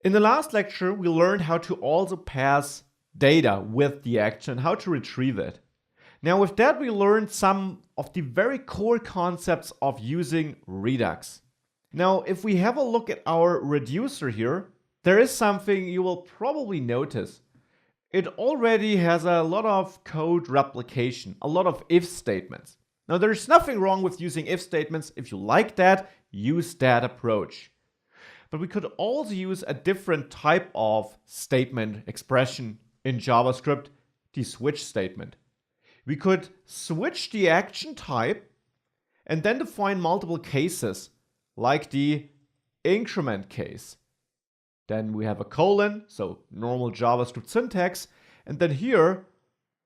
In the last lecture, we learned how to also pass data with the action and how to retrieve it. Now with that, we learned some of the very core concepts of using Redux. Now, if we have a look at our reducer here, there is something you will probably notice. It already has a lot of code replication, a lot of if statements. Now, there's nothing wrong with using if statements. If you like that, use that approach. But we could also use a different type of statement expression in JavaScript, the switch statement. We could switch the action type and then define multiple cases, like the increment case. Then we have a colon, so normal JavaScript syntax, and then here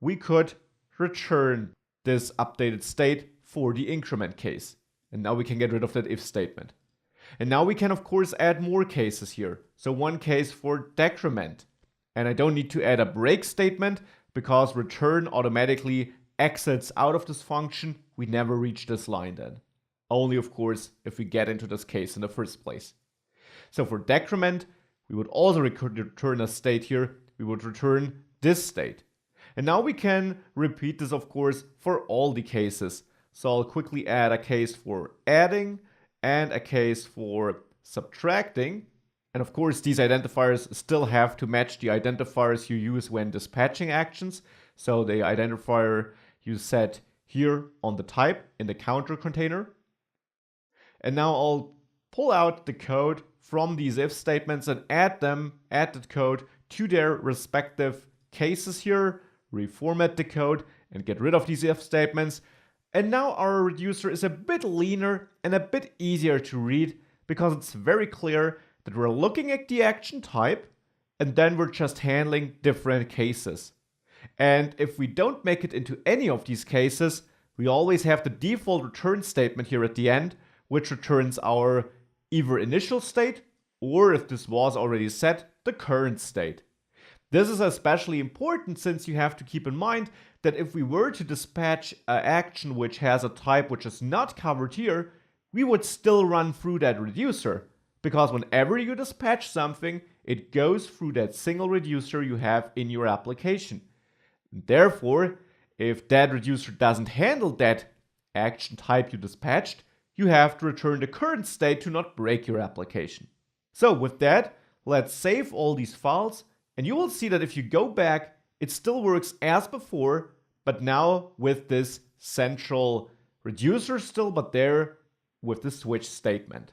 we could return this updated state for the increment case. And now we can get rid of that if statement. And now we can of course add more cases here. So one case for decrement. And I don't need to add a break statement because return automatically exits out of this function. We never reach this line then. Only of course if we get into this case in the first place. So for decrement, we would also return a state here. We would return this state. And now we can repeat this of course for all the cases. So I'll quickly add a case for adding and a case for subtracting. And of course, these identifiers still have to match the identifiers you use when dispatching actions. So the identifier you set here on the type in the counter container. And now I'll pull out the code from these if statements and add the code to their respective cases here, reformat the code and get rid of these if statements. And now our reducer is a bit leaner and a bit easier to read because it's very clear that we're looking at the action type and then we're just handling different cases. And if we don't make it into any of these cases, we always have the default return statement here at the end, which returns our either initial state or, if this was already set, the current state. This is especially important since you have to keep in mind that if we were to dispatch an action which has a type which is not covered here, we would still run through that reducer. Because whenever you dispatch something, it goes through that single reducer you have in your application. Therefore, if that reducer doesn't handle that action type you dispatched, you have to return the current state to not break your application. So with that, let's save all these files. And you will see that if you go back, it still works as before, but now with this central reducer still, but there with the switch statement.